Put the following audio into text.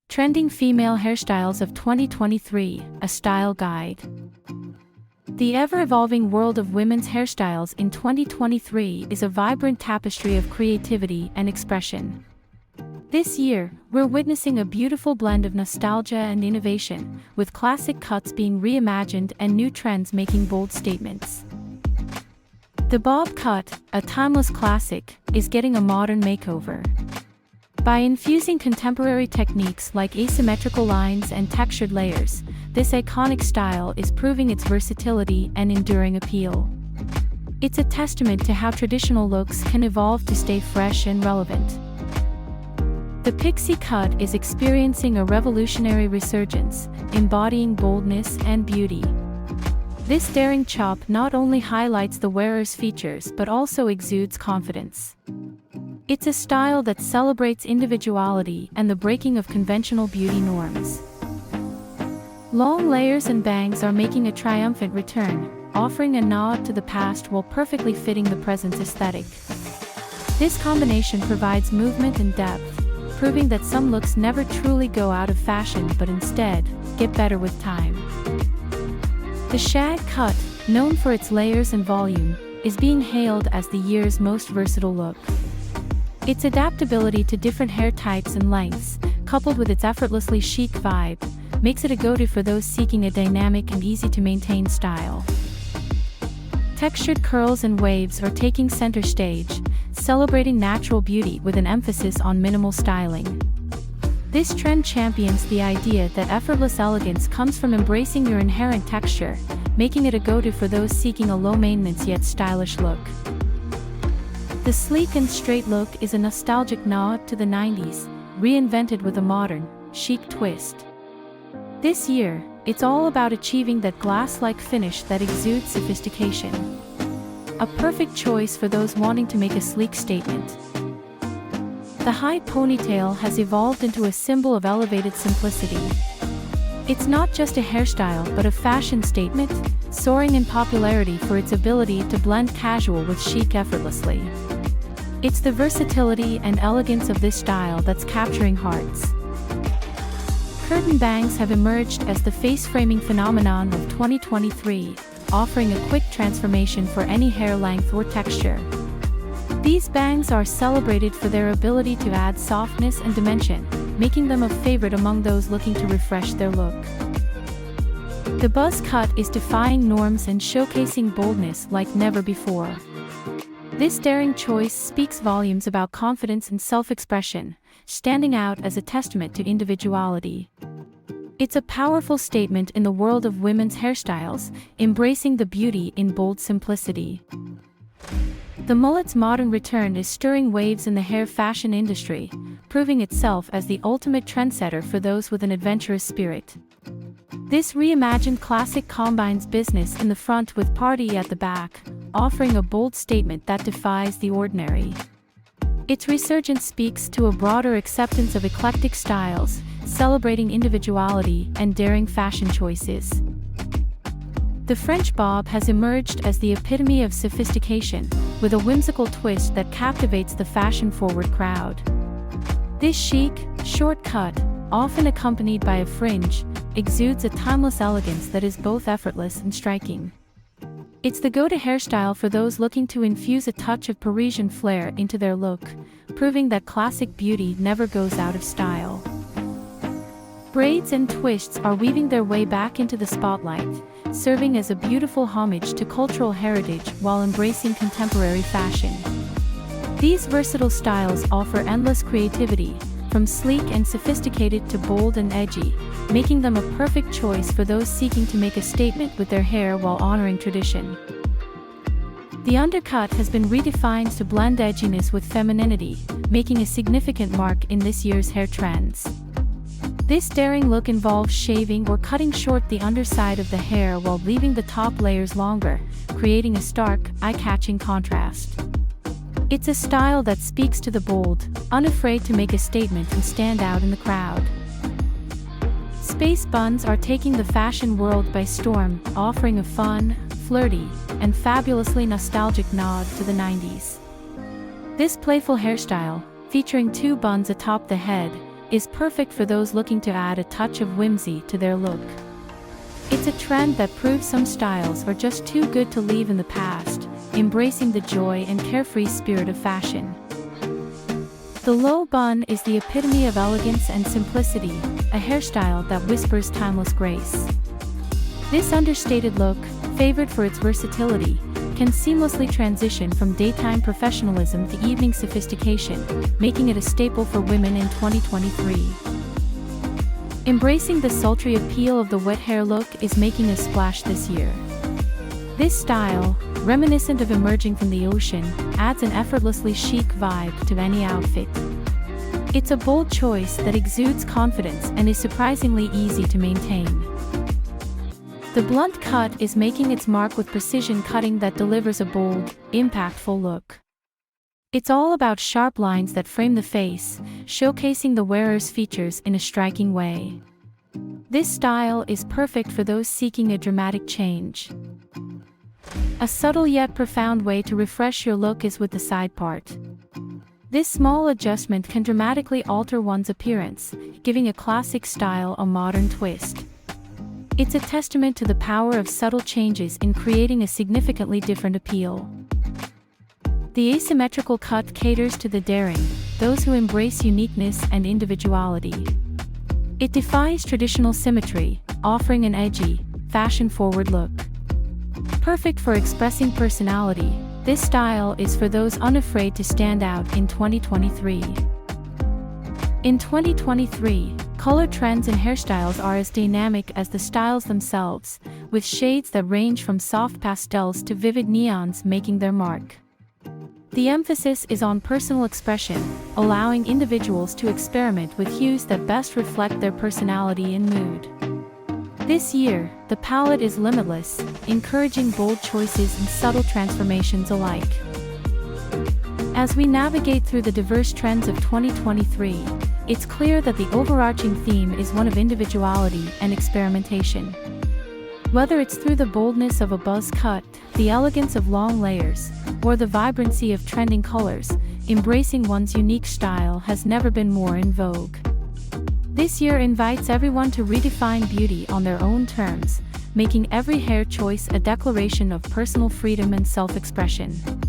Trending Female Hairstyles of 2023, a Style Guide. The ever-evolving world of women's hairstyles in 2023 is a vibrant tapestry of creativity and expression. This year, we're witnessing a beautiful blend of nostalgia and innovation, with classic cuts being reimagined and new trends making bold statements. The bob cut, a timeless classic, is getting a modern makeover. By infusing contemporary techniques like asymmetrical lines and textured layers, this iconic style is proving its versatility and enduring appeal. It's a testament to how traditional looks can evolve to stay fresh and relevant. The pixie cut is experiencing a revolutionary resurgence, embodying boldness and beauty. This daring chop not only highlights the wearer's features but also exudes confidence. It's a style that celebrates individuality and the breaking of conventional beauty norms. Long layers and bangs are making a triumphant return, offering a nod to the past while perfectly fitting the present aesthetic. This combination provides movement and depth, proving that some looks never truly go out of fashion but instead get better with time. The shag cut, known for its layers and volume, is being hailed as the year's most versatile look. Its adaptability to different hair types and lengths, coupled with its effortlessly chic vibe, makes it a go-to for those seeking a dynamic and easy-to-maintain style. Textured curls and waves are taking center stage, celebrating natural beauty with an emphasis on minimal styling. This trend champions the idea that effortless elegance comes from embracing your inherent texture, making it a go-to for those seeking a low-maintenance yet stylish look. The sleek and straight look is a nostalgic nod to the 90s, reinvented with a modern, chic twist. This year, it's all about achieving that glass-like finish that exudes sophistication. A perfect choice for those wanting to make a sleek statement. The high ponytail has evolved into a symbol of elevated simplicity. It's not just a hairstyle but a fashion statement, soaring in popularity for its ability to blend casual with chic effortlessly. It's the versatility and elegance of this style that's capturing hearts. Curtain bangs have emerged as the face-framing phenomenon of 2023, offering a quick transformation for any hair length or texture. These bangs are celebrated for their ability to add softness and dimension, making them a favorite among those looking to refresh their look. The buzz cut is defying norms and showcasing boldness like never before. This daring choice speaks volumes about confidence and self-expression, standing out as a testament to individuality. It's a powerful statement in the world of women's hairstyles, embracing the beauty in bold simplicity. The mullet's modern return is stirring waves in the hair fashion industry, proving itself as the ultimate trendsetter for those with an adventurous spirit. This reimagined classic combines business in the front with party at the back, offering a bold statement that defies the ordinary. Its resurgence speaks to a broader acceptance of eclectic styles, celebrating individuality and daring fashion choices. The French bob has emerged as the epitome of sophistication, with a whimsical twist that captivates the fashion-forward crowd. This chic, short cut, often accompanied by a fringe, exudes a timeless elegance that is both effortless and striking. It's the go-to hairstyle for those looking to infuse a touch of Parisian flair into their look, proving that classic beauty never goes out of style. Braids and twists are weaving their way back into the spotlight, serving as a beautiful homage to cultural heritage while embracing contemporary fashion. These versatile styles offer endless creativity, from sleek and sophisticated to bold and edgy, making them a perfect choice for those seeking to make a statement with their hair while honoring tradition. The undercut has been redefined to blend edginess with femininity, making a significant mark in this year's hair trends. This daring look involves shaving or cutting short the underside of the hair while leaving the top layers longer, creating a stark, eye-catching contrast. It's a style that speaks to the bold, unafraid to make a statement and stand out in the crowd. Space buns are taking the fashion world by storm, offering a fun, flirty, and fabulously nostalgic nod to the 90s. This playful hairstyle, featuring two buns atop the head, is perfect for those looking to add a touch of whimsy to their look. It's a trend that proves some styles are just too good to leave in the past, embracing the joy and carefree spirit of fashion. The low bun is the epitome of elegance and simplicity, a hairstyle that whispers timeless grace. This understated look, favored for its versatility, can seamlessly transition from daytime professionalism to evening sophistication, making it a staple for women in 2023. Embracing the sultry appeal of the wet hair look is making a splash this year. This style, reminiscent of emerging from the ocean, adds an effortlessly chic vibe to any outfit. It's a bold choice that exudes confidence and is surprisingly easy to maintain. The blunt cut is making its mark with precision cutting that delivers a bold, impactful look. It's all about sharp lines that frame the face, showcasing the wearer's features in a striking way. This style is perfect for those seeking a dramatic change. A subtle yet profound way to refresh your look is with the side part. This small adjustment can dramatically alter one's appearance, giving a classic style a modern twist. It's a testament to the power of subtle changes in creating a significantly different appeal. The asymmetrical cut caters to the daring, those who embrace uniqueness and individuality. It defies traditional symmetry, offering an edgy, fashion-forward look. Perfect for expressing personality, this style is for those unafraid to stand out in 2023. In 2023, color trends and hairstyles are as dynamic as the styles themselves, with shades that range from soft pastels to vivid neons making their mark. The emphasis is on personal expression, allowing individuals to experiment with hues that best reflect their personality and mood. This year, the palette is limitless, encouraging bold choices and subtle transformations alike. As we navigate through the diverse trends of 2023, it's clear that the overarching theme is one of individuality and experimentation. Whether it's through the boldness of a buzz cut, the elegance of long layers, or the vibrancy of trending colors, embracing one's unique style has never been more in vogue. This year invites everyone to redefine beauty on their own terms, making every hair choice a declaration of personal freedom and self-expression.